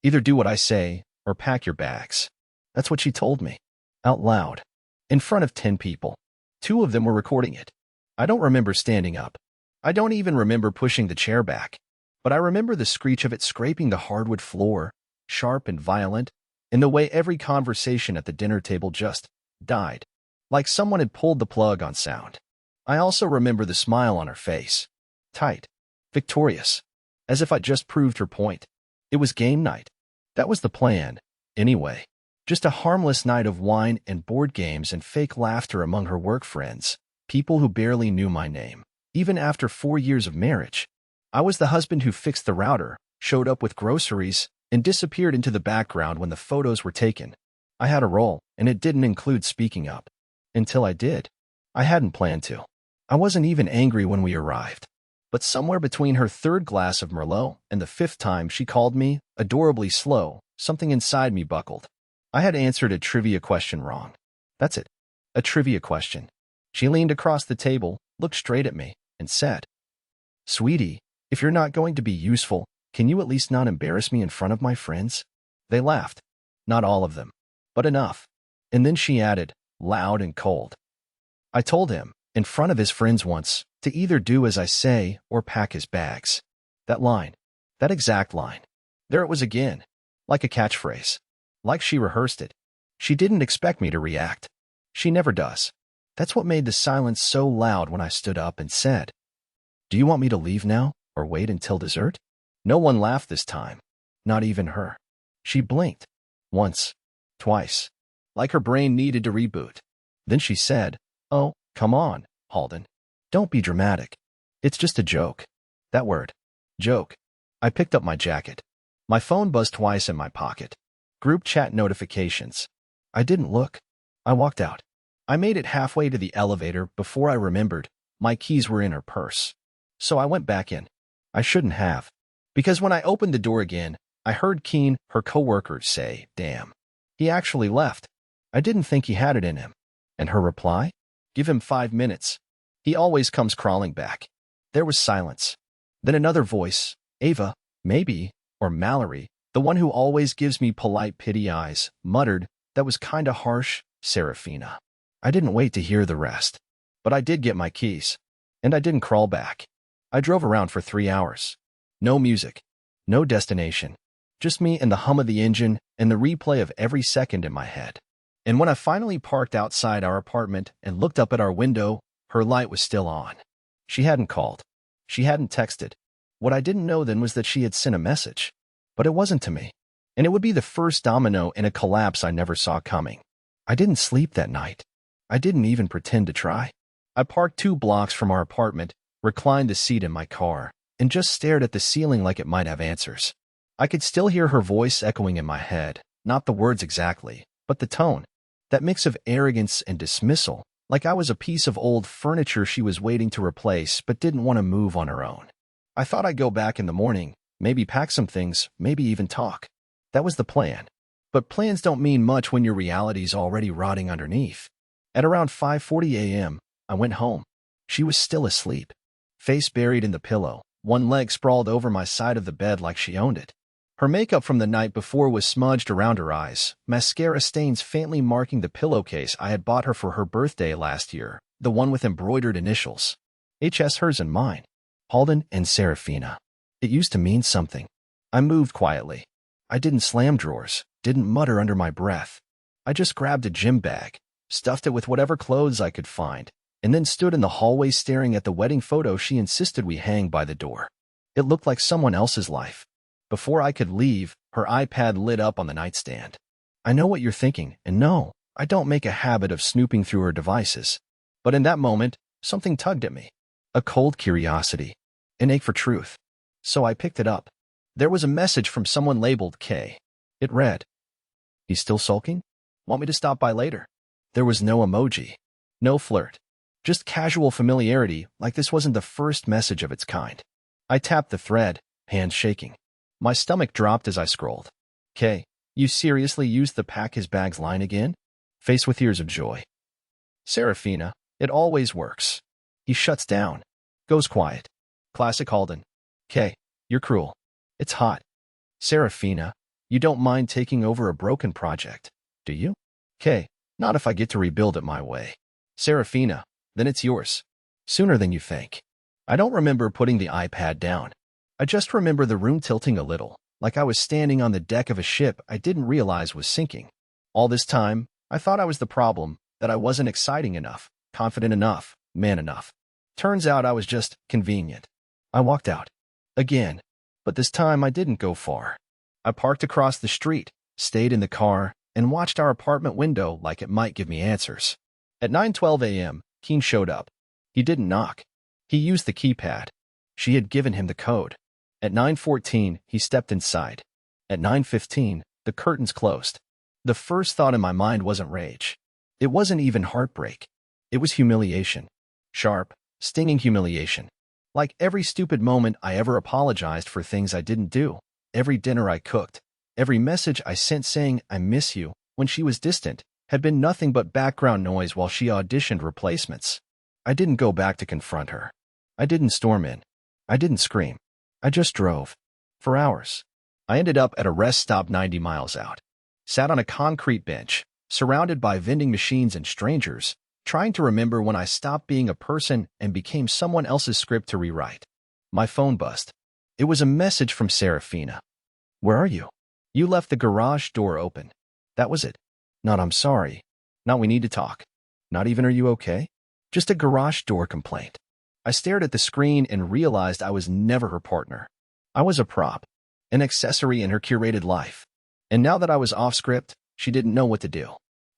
Either do what I say or pack your bags. That's what she told me. Out loud. In front of 10 people. 2 of them were recording it. I don't remember standing up. I don't even remember pushing the chair back. But I remember the screech of it scraping the hardwood floor, sharp and violent, in the way every conversation at the dinner table just died. Like someone had pulled the plug on sound. I also remember the smile on her face. Tight. Victorious. As if I'd just proved her point. It was game night. That was the plan, anyway. Just a harmless night of wine and board games and fake laughter among her work friends, people who barely knew my name. Even after 4 years of marriage, I was the husband who fixed the router, showed up with groceries, and disappeared into the background when the photos were taken. I had a role, and it didn't include speaking up. Until I did. I hadn't planned to. I wasn't even angry when we arrived. But somewhere between her 3rd glass of Merlot and the 5th time she called me, adorably slow, something inside me buckled. I had answered a trivia question wrong. That's it. A trivia question. She leaned across the table, looked straight at me, and said, "Sweetie, if you're not going to be useful, can you at least not embarrass me in front of my friends?" They laughed. Not all of them, but enough. And then she added, loud and cold. I told him, in front of his friends once, to either do as I say or pack his bags. That line. That exact line. There it was again. Like a catchphrase. Like she rehearsed it. She didn't expect me to react. She never does. That's what made the silence so loud when I stood up and said, "Do you want me to leave now, or wait until dessert?" No one laughed this time. Not even her. She blinked. Once. Twice. Like her brain needed to reboot. Then she said, "Oh, come on, Halden. Don't be dramatic. It's just a joke." That word. Joke. I picked up my jacket. My phone buzzed twice in my pocket. Group chat notifications. I didn't look. I walked out. I made it halfway to the elevator before I remembered my keys were in her purse. So I went back in. I shouldn't have. Because when I opened the door again, I heard Keen, her coworker, say, "Damn. He actually left. I didn't think he had it in him." And her reply? "Give him 5 minutes. He always comes crawling back." There was silence. Then another voice, Ava, maybe, or Mallory, the one who always gives me polite pity eyes, muttered, "That was kinda harsh, Serafina." I didn't wait to hear the rest. But I did get my keys. And I didn't crawl back. I drove around for 3 hours. No music. No destination. Just me and the hum of the engine and the replay of every second in my head. And when I finally parked outside our apartment and looked up at our window, her light was still on. She hadn't called. She hadn't texted. What I didn't know then was that she had sent a message. But it wasn't to me. And it would be the first domino in a collapse I never saw coming. I didn't sleep that night. I didn't even pretend to try. I parked 2 blocks from our apartment, reclined the seat in my car, and just stared at the ceiling like it might have answers. I could still hear her voice echoing in my head, not the words exactly, but the tone. That mix of arrogance and dismissal, like I was a piece of old furniture she was waiting to replace but didn't want to move on her own. I thought I'd go back in the morning, maybe pack some things, maybe even talk. That was the plan. But plans don't mean much when your reality's already rotting underneath. At around 5:40 a.m., I went home. She was still asleep. Face buried in the pillow, one leg sprawled over my side of the bed like she owned it. Her makeup from the night before was smudged around her eyes, mascara stains faintly marking the pillowcase I had bought her for her birthday last year, the one with embroidered initials. HS hers and mine. Halden and Serafina. It used to mean something. I moved quietly. I didn't slam drawers, didn't mutter under my breath. I just grabbed a gym bag, stuffed it with whatever clothes I could find, and then stood in the hallway staring at the wedding photo she insisted we hang by the door. It looked like someone else's life. Before I could leave, her iPad lit up on the nightstand. I know what you're thinking, and no, I don't make a habit of snooping through her devices. But in that moment, something tugged at me. A cold curiosity. An ache for truth. So I picked it up. There was a message from someone labeled K. It read, "He's still sulking? Want me to stop by later?" There was no emoji. No flirt. Just casual familiarity, like this wasn't the first message of its kind. I tapped the thread, hands shaking. My stomach dropped as I scrolled. "K, you seriously used the pack his bags line again?" Face with tears of joy. "Serafina, it always works." He shuts down. Goes quiet. Classic Halden. "K, you're cruel. It's hot." "Serafina, You don't mind taking over a broken project, do you? Okay, not if I get to rebuild it my way. Serafina, then it's yours. Sooner than you think. I don't remember putting the iPad down. I just remember the room tilting a little, like I was standing on the deck of a ship I didn't realize was sinking. All this time, I thought I was the problem, that I wasn't exciting enough, confident enough, man enough. Turns out I was just convenient. I walked out. Again. But this time I didn't go far. I parked across the street, stayed in the car, and watched our apartment window like it might give me answers. At 9:12 a.m., Keen showed up. He didn't knock. He used the keypad. She had given him the code. At 9:14, he stepped inside. At 9:15, the curtains closed. The first thought in my mind wasn't rage. It wasn't even heartbreak. It was humiliation. Sharp, stinging humiliation. Like every stupid moment I ever apologized for things I didn't do, every dinner I cooked, every message I sent saying I miss you when she was distant, had been nothing but background noise while she auditioned replacements. I didn't go back to confront her. I didn't storm in. I didn't scream. I just drove. For hours. I ended up at a rest stop 90 miles out. Sat on a concrete bench, surrounded by vending machines and strangers, trying to remember when I stopped being a person and became someone else's script to rewrite. My phone buzzed. It was a message from Serafina. Where are you? You left the garage door open. That was it. Not I'm sorry. Not we need to talk. Not even are you okay? Just a garage door complaint. I stared at the screen and realized I was never her partner. I was a prop, an accessory in her curated life. And now that I was off script, she didn't know what to do.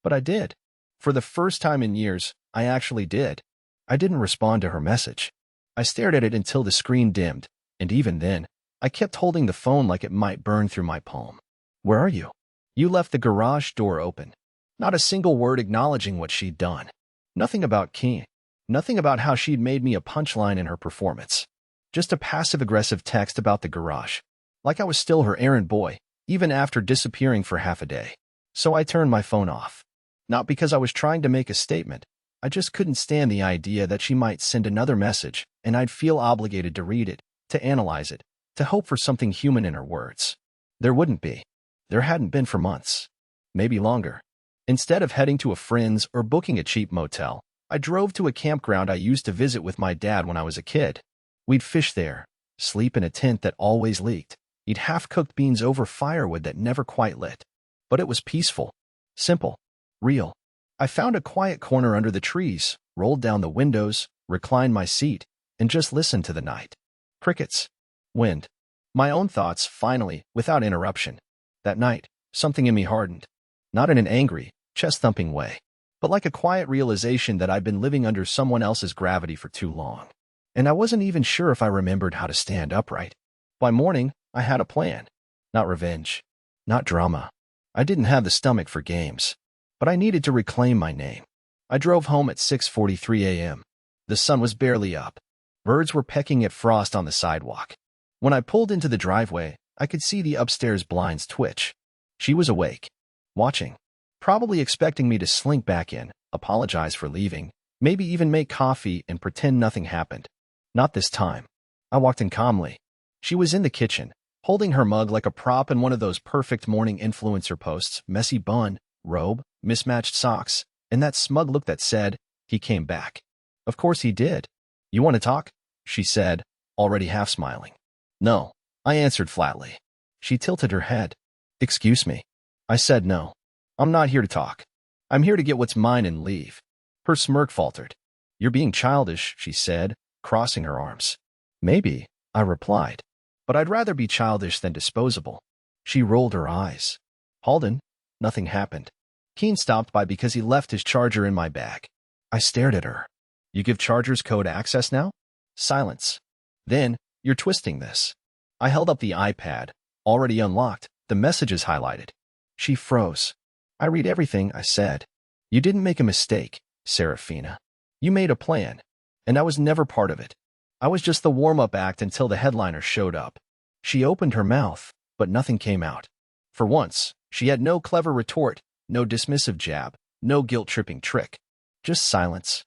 But I did. For the first time in years, I actually did. I didn't respond to her message. I stared at it until the screen dimmed, and even then, I kept holding the phone like it might burn through my palm. Where are you? You left the garage door open. Not a single word acknowledging what she'd done. Nothing about Keen. Nothing about how she'd made me a punchline in her performance. Just a passive-aggressive text about the garage. Like I was still her errand boy, even after disappearing for half a day. So I turned my phone off. Not because I was trying to make a statement. I just couldn't stand the idea that she might send another message, and I'd feel obligated to read it, to analyze it, to hope for something human in her words. There wouldn't be. There hadn't been for months. Maybe longer. Instead of heading to a friend's or booking a cheap motel, I drove to a campground I used to visit with my dad when I was a kid. We'd fish there, sleep in a tent that always leaked, eat half-cooked beans over firewood that never quite lit. But it was peaceful, simple, real. I found a quiet corner under the trees, rolled down the windows, reclined my seat, and just listened to the night. Crickets. Wind. My own thoughts, finally, without interruption. That night, something in me hardened. Not in an angry, chest-thumping way, but like a quiet realization that I'd been living under someone else's gravity for too long. And I wasn't even sure if I remembered how to stand upright. By morning, I had a plan. Not revenge. Not drama. I didn't have the stomach for games. But I needed to reclaim my name. I drove home at 6:43 a.m. The sun was barely up. Birds were pecking at frost on the sidewalk. When I pulled into the driveway, I could see the upstairs blinds twitch. She was awake, watching, probably expecting me to slink back in, apologize for leaving, maybe even make coffee and pretend nothing happened. Not this time. I walked in calmly. She was in the kitchen, holding her mug like a prop in one of those perfect morning influencer posts, messy bun, robe, mismatched socks, and that smug look that said, he came back. Of course he did. You want to talk? She said, already half smiling. No, I answered flatly. She tilted her head. Excuse me. I said no. I'm not here to talk. I'm here to get what's mine and leave. Her smirk faltered. You're being childish, she said, crossing her arms. Maybe, I replied. But I'd rather be childish than disposable. She rolled her eyes. Halden, nothing happened. Keen stopped by because he left his charger in my bag. I stared at her. You give chargers code access now? Silence. Then, you're twisting this. I held up the iPad, already unlocked, the messages highlighted. She froze. I read everything, I said. You didn't make a mistake, Serafina. You made a plan, and I was never part of it. I was just the warm-up act until the headliner showed up. She opened her mouth, but nothing came out. For once, she had no clever retort, no dismissive jab, no guilt-tripping trick. Just silence.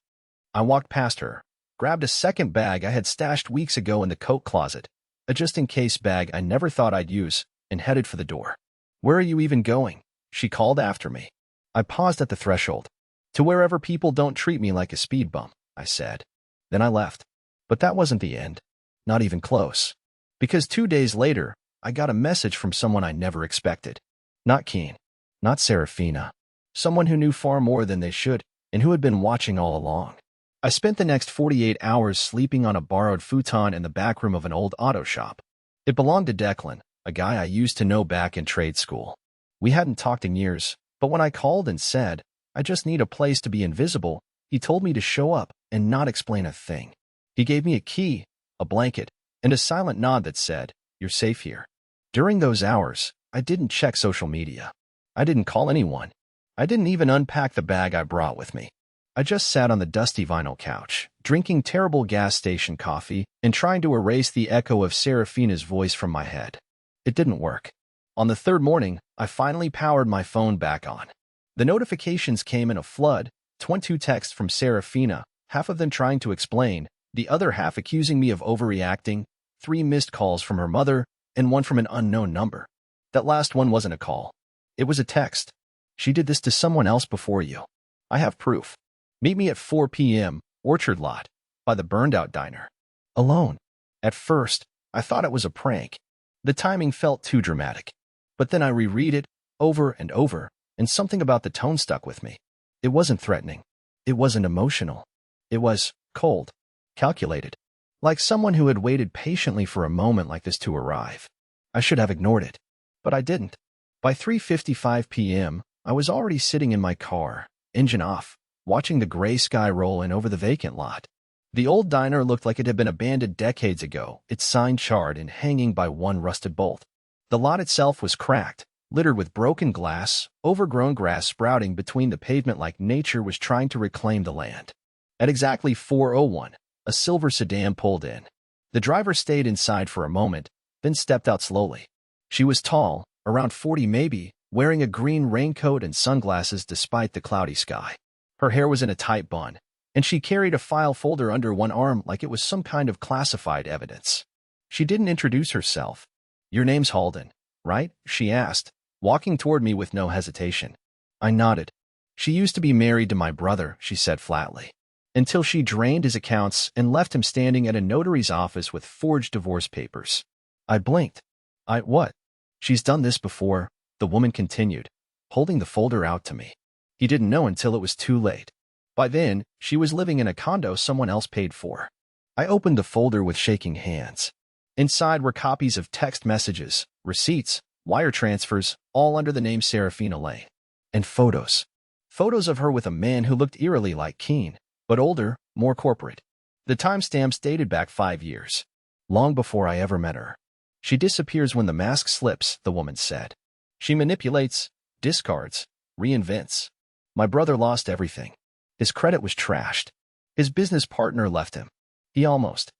I walked past her, grabbed a second bag I had stashed weeks ago in the coat closet, a just-in-case bag I never thought I'd use, and headed for the door. Where are you even going? She called after me. I paused at the threshold. To wherever people don't treat me like a speed bump, I said. Then I left. But that wasn't the end. Not even close. Because 2 days later, I got a message from someone I never expected. Not Keen. Not Serafina. Someone who knew far more than they should and who had been watching all along. I spent the next 48 hours sleeping on a borrowed futon in the back room of an old auto shop. It belonged to Declan, a guy I used to know back in trade school. We hadn't talked in years, but when I called and said, I just need a place to be invisible, he told me to show up and not explain a thing. He gave me a key, a blanket, and a silent nod that said, "You're safe here." During those hours, I didn't check social media. I didn't call anyone. I didn't even unpack the bag I brought with me. I just sat on the dusty vinyl couch, drinking terrible gas station coffee and trying to erase the echo of Serafina's voice from my head. It didn't work. On the third morning, I finally powered my phone back on. The notifications came in a flood, 22 texts from Serafina, half of them trying to explain, the other half accusing me of overreacting, 3 missed calls from her mother, and 1 from an unknown number. That last one wasn't a call. It was a text. She did this to someone else before you. I have proof. Meet me at 4 p.m., Orchard Lot, by the burned-out diner. Alone. At first, I thought it was a prank. The timing felt too dramatic. But then I reread it, over and over, and something about the tone stuck with me. It wasn't threatening. It wasn't emotional. It was cold, calculated, like someone who had waited patiently for a moment like this to arrive. I should have ignored it, but I didn't. By 3:55 p.m., I was already sitting in my car, engine off, watching the gray sky roll in over the vacant lot. The old diner looked like it had been abandoned decades ago, its sign charred and hanging by one rusted bolt. The lot itself was cracked, littered with broken glass, overgrown grass sprouting between the pavement like nature was trying to reclaim the land. At exactly 4:01, a silver sedan pulled in. The driver stayed inside for a moment, then stepped out slowly. She was tall, around 40 maybe, wearing a green raincoat and sunglasses despite the cloudy sky. Her hair was in a tight bun, and she carried a file folder under one arm like it was some kind of classified evidence. She didn't introduce herself. "Your name's Halden, right?" she asked, walking toward me with no hesitation. I nodded. "She used to be married to my brother," she said flatly, until she drained his accounts and left him standing at a notary's office with forged divorce papers. I blinked. What? "She's done this before," the woman continued, holding the folder out to me. He didn't know until it was too late. By then, she was living in a condo someone else paid for. I opened the folder with shaking hands. Inside were copies of text messages, receipts, wire transfers, all under the name Serafina Lane. And photos. Photos of her with a man who looked eerily like Keen, but older, more corporate. The timestamps dated back 5 years. Long before I ever met her. "She disappears when the mask slips," the woman said. "She manipulates, discards, reinvents. My brother lost everything. His credit was trashed. His business partner left him. He almost."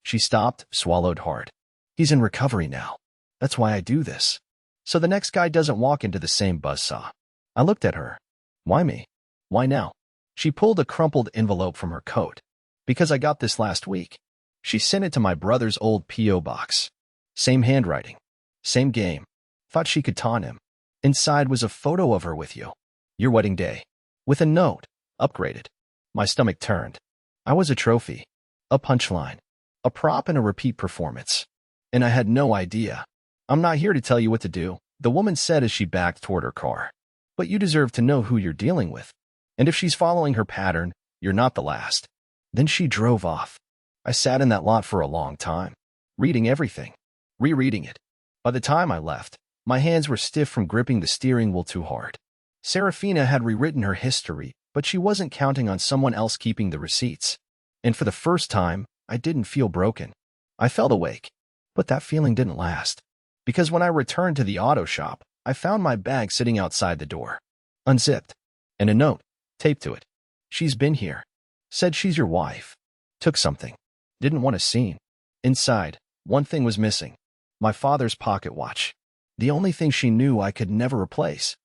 She stopped, swallowed hard. "He's in recovery now. That's why I do this. So the next guy doesn't walk into the same buzzsaw." I looked at her. "Why me? Why now?" She pulled a crumpled envelope from her coat. "Because I got this last week." She sent it to my brother's old P.O. box. Same handwriting. Same game. Thought she could taunt him. Inside was a photo of her with you. Your wedding day. With a note. Upgraded. My stomach turned. I was a trophy. A punchline. A prop in a repeat performance. And I had no idea. "I'm not here to tell you what to do," the woman said as she backed toward her car. "But you deserve to know who you're dealing with. And if she's following her pattern, you're not the last." Then she drove off. I sat in that lot for a long time, reading everything, rereading it. By the time I left, my hands were stiff from gripping the steering wheel too hard. Serafina had rewritten her history, but she wasn't counting on someone else keeping the receipts. And for the first time, I didn't feel broken. I felt awake. But that feeling didn't last. Because when I returned to the auto shop, I found my bag sitting outside the door. Unzipped. And a note, taped to it. "She's been here. Said she's your wife. Took something. Didn't want a scene." Inside, one thing was missing. My father's pocket watch. The only thing she knew I could never replace.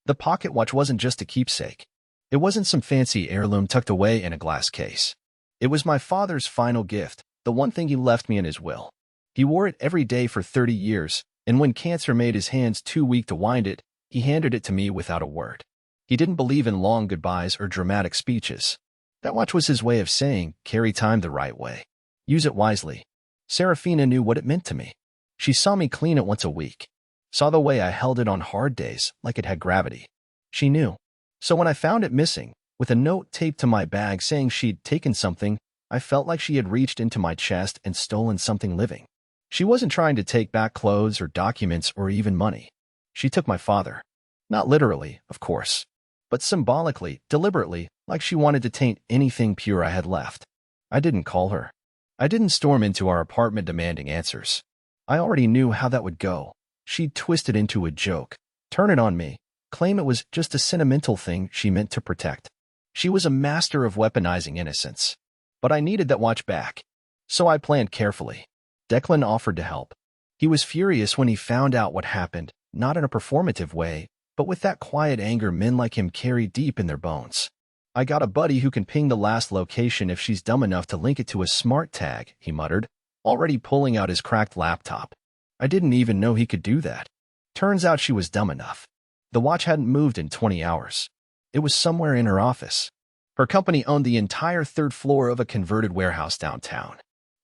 The pocket watch wasn't just a keepsake. It wasn't some fancy heirloom tucked away in a glass case. It was my father's final gift, the one thing he left me in his will. He wore it every day for 30 years, And when cancer made his hands too weak to wind it, he handed it to me without a word. He didn't believe in long goodbyes or dramatic speeches. That watch was his way of saying, carry time the right way. Use it wisely. Serafina knew what it meant to me. She saw me clean it once a week. Saw the way I held it on hard days, like it had gravity. She knew. So when I found it missing, with a note taped to my bag saying she'd taken something, I felt like she had reached into my chest and stolen something living. She wasn't trying to take back clothes or documents or even money. She took my father. Not literally, of course, but symbolically, deliberately, like she wanted to taint anything pure I had left. I didn't call her. I didn't storm into our apartment demanding answers. I already knew how that would go. She'd twist it into a joke, turn it on me, claim it was just a sentimental thing she meant to protect. She was a master of weaponizing innocence. But I needed that watch back. So I planned carefully. Declan offered to help. He was furious when he found out what happened, not in a performative way, but with that quiet anger men like him carry deep in their bones. I got a buddy who can ping the last location if she's dumb enough to link it to a smart tag, he muttered, already pulling out his cracked laptop. I didn't even know he could do that. Turns out she was dumb enough. The watch hadn't moved in 20 hours. It was somewhere in her office. Her company owned the entire third floor of a converted warehouse downtown.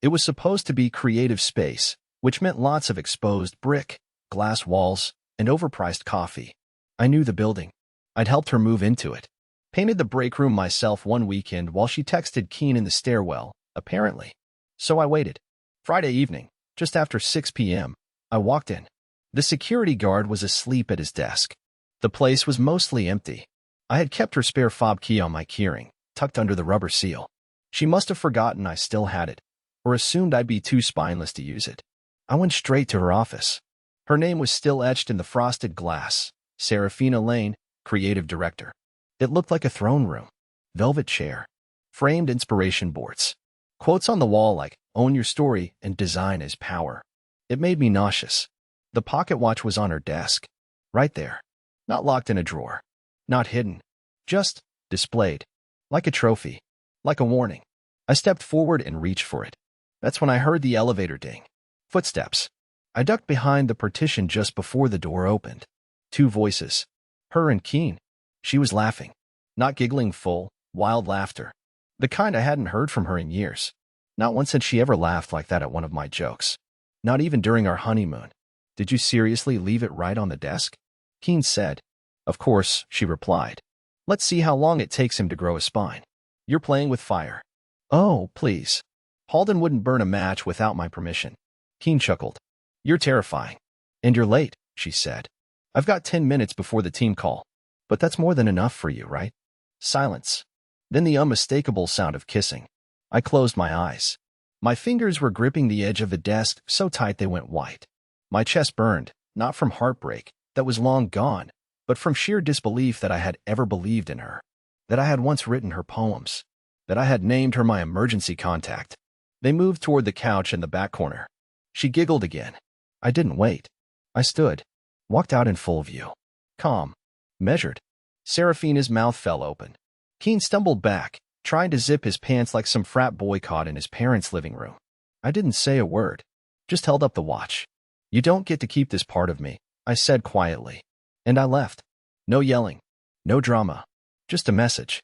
It was supposed to be creative space, which meant lots of exposed brick, glass walls, and overpriced coffee. I knew the building. I'd helped her move into it. Painted the break room myself one weekend while she texted Keen in the stairwell, apparently. So I waited. Friday evening, just after 6 p.m., I walked in. The security guard was asleep at his desk. The place was mostly empty. I had kept her spare fob key on my keyring, tucked under the rubber seal. She must have forgotten I still had it, or assumed I'd be too spineless to use it. I went straight to her office. Her name was still etched in the frosted glass, Serafina Lane, creative director. It looked like a throne room, velvet chair, framed inspiration boards, quotes on the wall like, own your story and design is power. It made me nauseous. The pocket watch was on her desk, right there, not locked in a drawer. Not hidden, just displayed, like a trophy, like a warning. I stepped forward and reached for it. That's when I heard the elevator ding. Footsteps. I ducked behind the partition just before the door opened. Two voices. Her and Keen. She was laughing. Not giggling full, wild laughter. The kind I hadn't heard from her in years. Not once had she ever laughed like that at one of my jokes. Not even during our honeymoon. Did you seriously leave it right on the desk? Keen said. Of course, she replied. Let's see how long it takes him to grow a spine. You're playing with fire. Oh, please. Halden wouldn't burn a match without my permission. Keen chuckled. You're terrifying. And you're late, she said. I've got 10 minutes before the team call. But that's more than enough for you, right? Silence. Then the unmistakable sound of kissing. I closed my eyes. My fingers were gripping the edge of the desk so tight they went white. My chest burned, not from heartbreak, that was long gone, but from sheer disbelief that I had ever believed in her, that I had once written her poems, that I had named her my emergency contact. They moved toward the couch in the back corner. She giggled again. I didn't wait. I stood, walked out in full view. Calm, measured. Serafina's mouth fell open. Keen stumbled back, trying to zip his pants like some frat boy caught in his parents' living room. I didn't say a word, just held up the watch. You don't get to keep this part of me, I said quietly. And I left. No yelling. No drama. Just a message.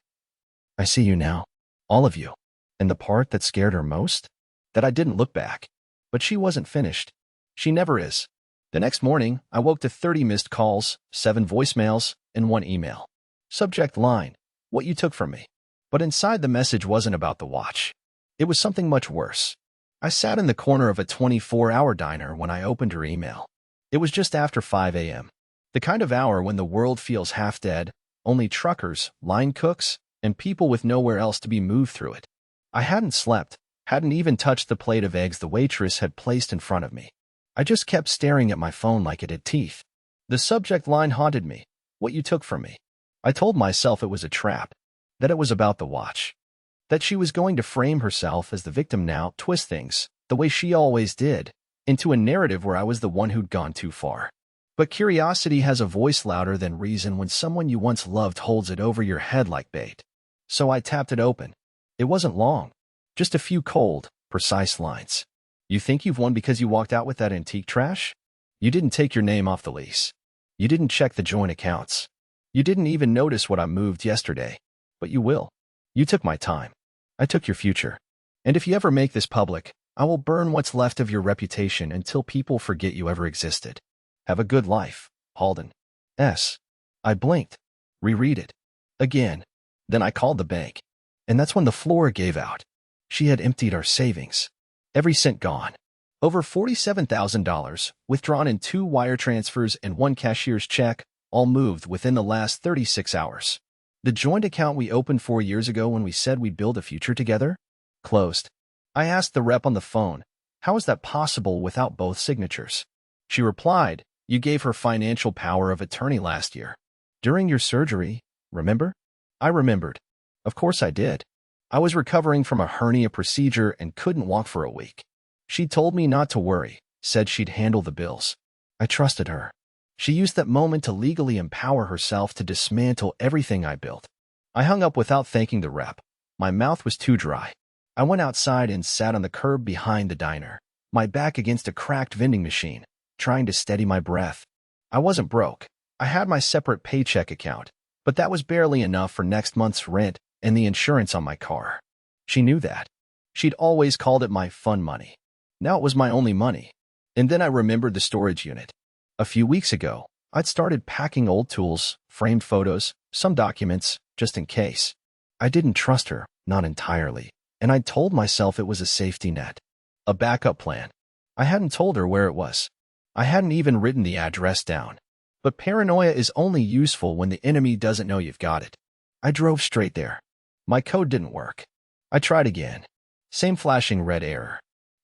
I see you now. All of you. And the part that scared her most? That I didn't look back. But she wasn't finished. She never is. The next morning, I woke to 30 missed calls, 7 voicemails, and 1 email. Subject line, what you took from me. But inside the message wasn't about the watch. It was something much worse. I sat in the corner of a 24-hour diner when I opened her email. It was just after 5 a.m. The kind of hour when the world feels half dead, only truckers, line cooks, and people with nowhere else to be moved through it. I hadn't slept, hadn't even touched the plate of eggs the waitress had placed in front of me. I just kept staring at my phone like it had teeth. The subject line haunted me, what you took from me. I told myself it was a trap, that it was about the watch, that she was going to frame herself as the victim now, twist things, the way she always did, into a narrative where I was the one who'd gone too far. But curiosity has a voice louder than reason when someone you once loved holds it over your head like bait. So I tapped it open. It wasn't long. Just a few cold, precise lines. You think you've won because you walked out with that antique trash? You didn't take your name off the lease. You didn't check the joint accounts. You didn't even notice what I moved yesterday. But you will. You took my time. I took your future. And if you ever make this public, I will burn what's left of your reputation until people forget you ever existed. Have a good life, Halden. S. I blinked. Reread it. Again. Then I called the bank. And that's when the floor gave out. She had emptied our savings. Every cent gone. Over $47,000, withdrawn in 2 wire transfers and 1 cashier's check, all moved within the last 36 hours. The joint account we opened 4 years ago when we said we'd build a future together? Closed. I asked the rep on the phone, how is that possible without both signatures? She replied, you gave her financial power of attorney last year. During your surgery, remember? I remembered. Of course I did. I was recovering from a hernia procedure and couldn't walk for a week. She told me not to worry, said she'd handle the bills. I trusted her. She used that moment to legally empower herself to dismantle everything I built. I hung up without thanking the rep. My mouth was too dry. I went outside and sat on the curb behind the diner, my back against a cracked vending machine, trying to steady my breath. I wasn't broke. I had my separate paycheck account, but that was barely enough for next month's rent and the insurance on my car. She knew that. She'd always called it my fun money. Now it was my only money. And then I remembered the storage unit. A few weeks ago, I'd started packing old tools, framed photos, some documents, just in case. I didn't trust her, not entirely, and I'd told myself it was a safety net. A backup plan. I hadn't told her where it was. I hadn't even written the address down. But paranoia is only useful when the enemy doesn't know you've got it. I drove straight there. My code didn't work. I tried again. Same flashing red error.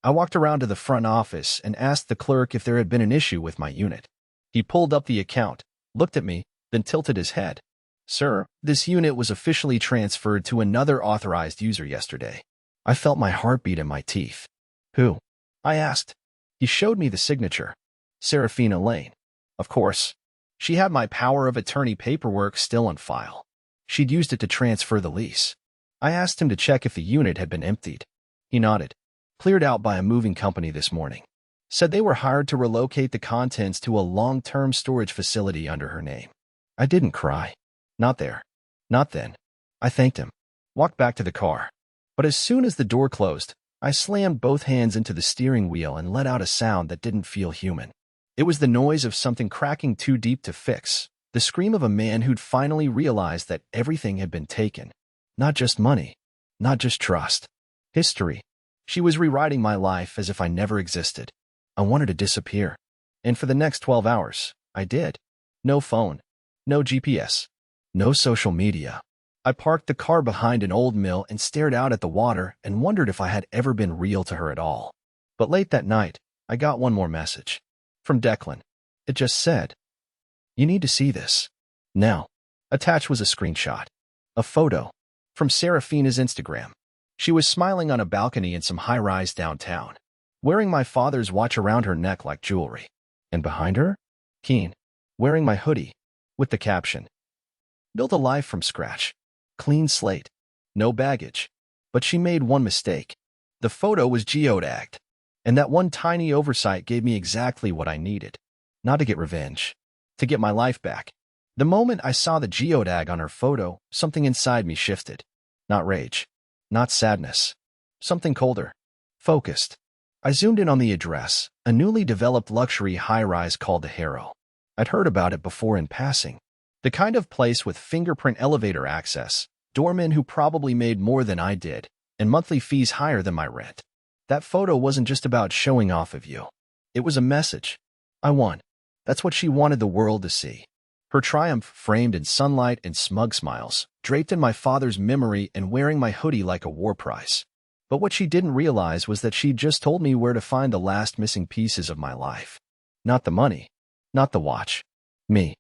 I walked around to the front office and asked the clerk if there had been an issue with my unit. He pulled up the account, looked at me, then tilted his head. Sir, this unit was officially transferred to another authorized user yesterday. I felt my heartbeat in my teeth. Who? I asked. He showed me the signature. Serafina Lane. Of course. She had my power of attorney paperwork still on file. She'd used it to transfer the lease. I asked him to check if the unit had been emptied. He nodded. Cleared out by a moving company this morning. Said they were hired to relocate the contents to a long-term storage facility under her name. I didn't cry. Not there. Not then. I thanked him. Walked back to the car. But as soon as the door closed, I slammed both hands into the steering wheel and let out a sound that didn't feel human. It was the noise of something cracking too deep to fix, the scream of a man who'd finally realized that everything had been taken. Not just money. Not just trust. History. She was rewriting my life as if I never existed. I wanted to disappear. And for the next 12 hours, I did. No phone. No GPS. No social media. I parked the car behind an old mill and stared out at the water and wondered if I had ever been real to her at all. But late that night, I got one more message. From Declan. It just said, "You need to see this. Now." Attached was a screenshot. A photo. From Serafina's Instagram. She was smiling on a balcony in some high-rise downtown, wearing my father's watch around her neck like jewelry. And behind her? Keen, wearing my hoodie, with the caption, "Built a life from scratch. Clean slate. No baggage." But she made one mistake. The photo was geotagged, and that one tiny oversight gave me exactly what I needed. Not to get revenge. To get my life back. The moment I saw the geotag on her photo, something inside me shifted. Not rage. Not sadness. Something colder. Focused. I zoomed in on the address, a newly developed luxury high-rise called the Harrow. I'd heard about it before in passing. The kind of place with fingerprint elevator access, doormen who probably made more than I did, and monthly fees higher than my rent. That photo wasn't just about showing off a view. It was a message. I won. That's what she wanted the world to see. Her triumph framed in sunlight and smug smiles, draped in my father's memory and wearing my hoodie like a war prize. But what she didn't realize was that she'd just told me where to find the last missing pieces of my life. Not the money. Not the watch. Me.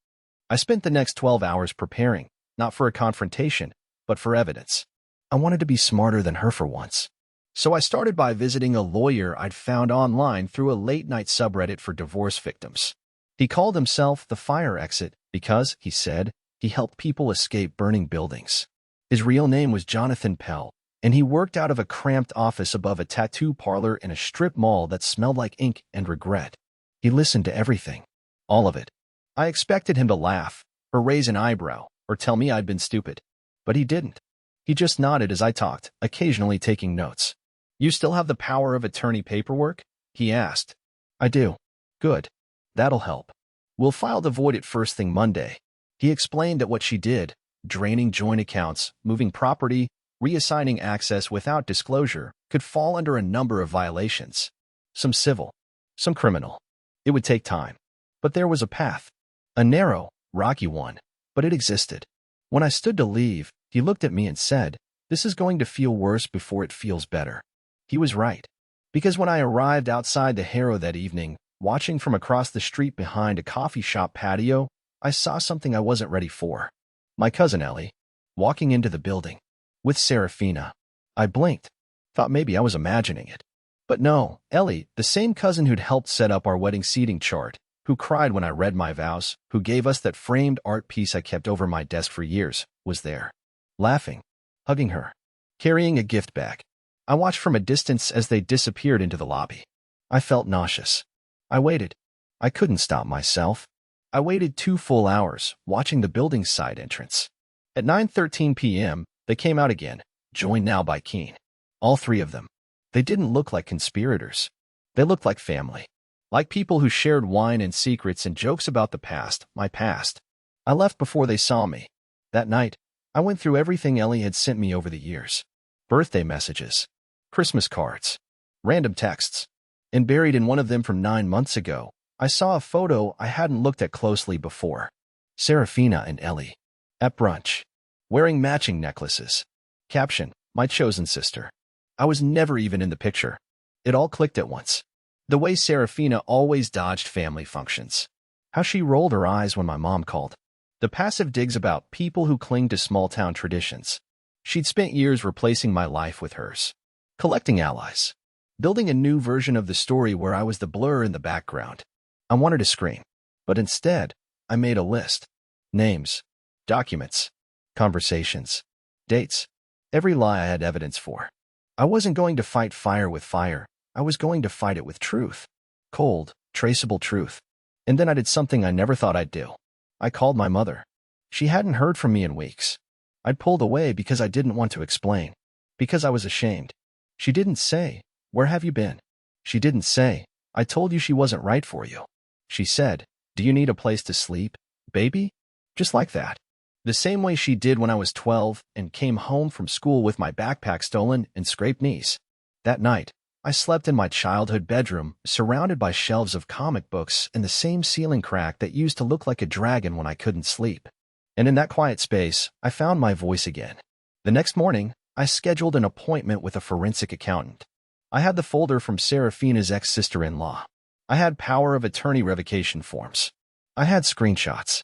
I spent the next 12 hours preparing, not for a confrontation, but for evidence. I wanted to be smarter than her for once. So I started by visiting a lawyer I'd found online through a late-night subreddit for divorce victims. He called himself the Fire Exit because, he said, he helped people escape burning buildings. His real name was Jonathan Pell, and he worked out of a cramped office above a tattoo parlor in a strip mall that smelled like ink and regret. He listened to everything. All of it. I expected him to laugh, or raise an eyebrow, or tell me I'd been stupid. But he didn't. He just nodded as I talked, occasionally taking notes. You still have the power of attorney paperwork? He asked. I do. Good. That'll help. We'll file the void at first thing Monday. He explained that what she did, draining joint accounts, moving property, reassigning access without disclosure, could fall under a number of violations. Some civil, some criminal. It would take time. But there was a path. A narrow, rocky one. But it existed. When I stood to leave, he looked at me and said, "This is going to feel worse before it feels better." He was right. Because when I arrived outside the Harrow that evening, watching from across the street behind a coffee shop patio, I saw something I wasn't ready for. My cousin Ellie, walking into the building, with Serafina. I blinked, thought maybe I was imagining it. But no, Ellie, the same cousin who'd helped set up our wedding seating chart, who cried when I read my vows, who gave us that framed art piece I kept over my desk for years, was there. Laughing, hugging her, carrying a gift bag. I watched from a distance as they disappeared into the lobby. I felt nauseous. I waited. I couldn't stop myself. I waited 2 full hours, watching the building's side entrance. At 9:13 p.m., they came out again, joined now by Keen. All 3 of them. They didn't look like conspirators. They looked like family. Like people who shared wine and secrets and jokes about the past, my past. I left before they saw me. That night, I went through everything Ellie had sent me over the years. Birthday messages, Christmas cards, random texts. And buried in one of them from 9 months ago, I saw a photo I hadn't looked at closely before. Serafina and Ellie. At brunch. Wearing matching necklaces. Caption, my chosen sister. I was never even in the picture. It all clicked at once. The way Serafina always dodged family functions. How she rolled her eyes when my mom called. The passive digs about people who cling to small-town traditions. She'd spent years replacing my life with hers. Collecting allies. Building a new version of the story where I was the blur in the background. I wanted to scream. But instead, I made a list. Names. Documents. Conversations. Dates. Every lie I had evidence for. I wasn't going to fight fire with fire. I was going to fight it with truth. Cold, traceable truth. And then I did something I never thought I'd do. I called my mother. She hadn't heard from me in weeks. I'd pulled away because I didn't want to explain. Because I was ashamed. She didn't say, "Where have you been?" She didn't say, "I told you she wasn't right for you." She said, "Do you need a place to sleep, baby?" Just like that. The same way she did when I was 12 and came home from school with my backpack stolen and scraped knees. That night, I slept in my childhood bedroom, surrounded by shelves of comic books and the same ceiling crack that used to look like a dragon when I couldn't sleep. And in that quiet space, I found my voice again. The next morning, I scheduled an appointment with a forensic accountant. I had the folder from Serafina's ex-sister-in-law. I had power of attorney revocation forms. I had screenshots,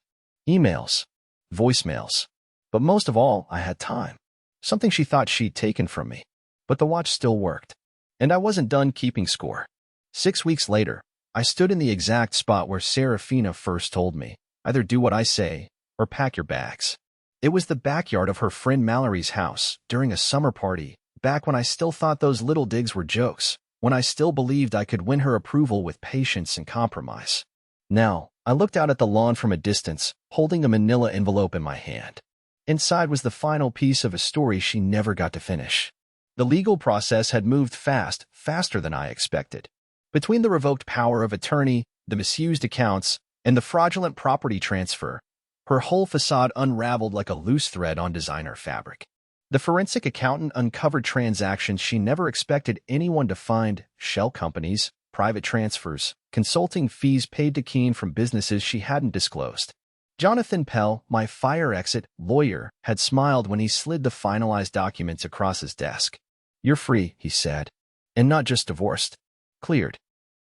emails, voicemails. But most of all, I had time. Something she thought she'd taken from me. But the watch still worked. And I wasn't done keeping score. 6 weeks later, I stood in the exact spot where Serafina first told me, either do what I say, or pack your bags. It was the backyard of her friend Mallory's house, during a summer party, back when I still thought those little digs were jokes, when I still believed I could win her approval with patience and compromise. Now, I looked out at the lawn from a distance, holding a manila envelope in my hand. Inside was the final piece of a story she never got to finish. The legal process had moved fast, faster than I expected. Between the revoked power of attorney, the misused accounts, and the fraudulent property transfer, her whole facade unraveled like a loose thread on designer fabric. The forensic accountant uncovered transactions she never expected anyone to find: shell companies, private transfers, consulting fees paid to Keen from businesses she hadn't disclosed. Jonathan Pell, my fire exit lawyer, had smiled when he slid the finalized documents across his desk. "You're free," he said. "And not just divorced. Cleared."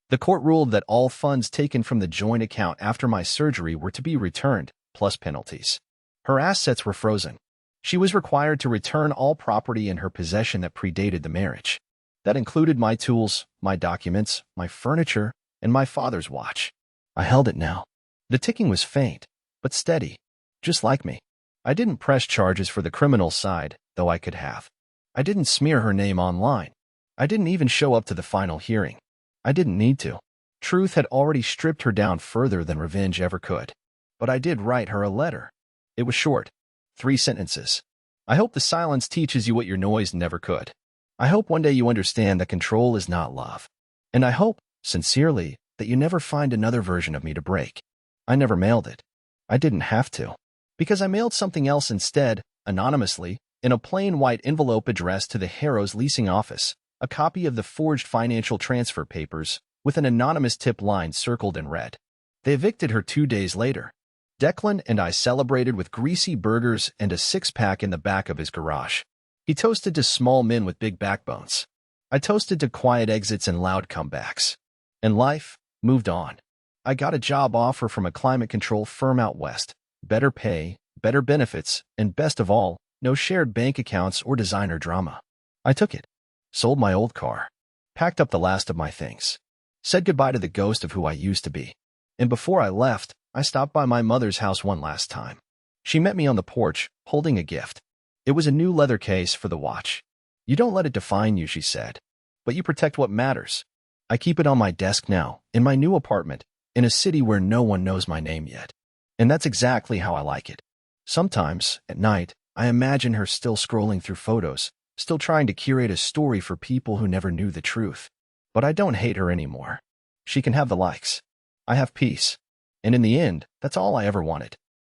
The court ruled that all funds taken from the joint account after my surgery were to be returned, plus penalties. Her assets were frozen. She was required to return all property in her possession that predated the marriage. That included my tools, my documents, my furniture, and my father's watch. I held it now. The ticking was faint, but steady, just like me. I didn't press charges for the criminal side, though I could have. I didn't smear her name online. I didn't even show up to the final hearing. I didn't need to. Truth had already stripped her down further than revenge ever could. But I did write her a letter. It was short. 3 sentences. I hope the silence teaches you what your noise never could. I hope one day you understand that control is not love. And I hope, sincerely, that you never find another version of me to break. I never mailed it. I didn't have to. Because I mailed something else instead, anonymously, in a plain white envelope addressed to the Harrow's leasing office, a copy of the forged financial transfer papers, with an anonymous tip line circled in red. They evicted her 2 days later. Declan and I celebrated with greasy burgers and a 6-pack in the back of his garage. He toasted to small men with big backbones. I toasted to quiet exits and loud comebacks. And life moved on. I got a job offer from a climate control firm out west. Better pay, better benefits, and best of all, no shared bank accounts or designer drama. I took it. Sold my old car. Packed up the last of my things. Said goodbye to the ghost of who I used to be. And before I left, I stopped by my mother's house one last time. She met me on the porch, holding a gift. It was a new leather case for the watch. You don't let it define you, she said. But you protect what matters. I keep it on my desk now, in my new apartment, in a city where no one knows my name yet. And that's exactly how I like it. Sometimes, at night, I imagine her still scrolling through photos, still trying to curate a story for people who never knew the truth. But I don't hate her anymore. She can have the likes. I have peace. And in the end, that's all I ever wanted.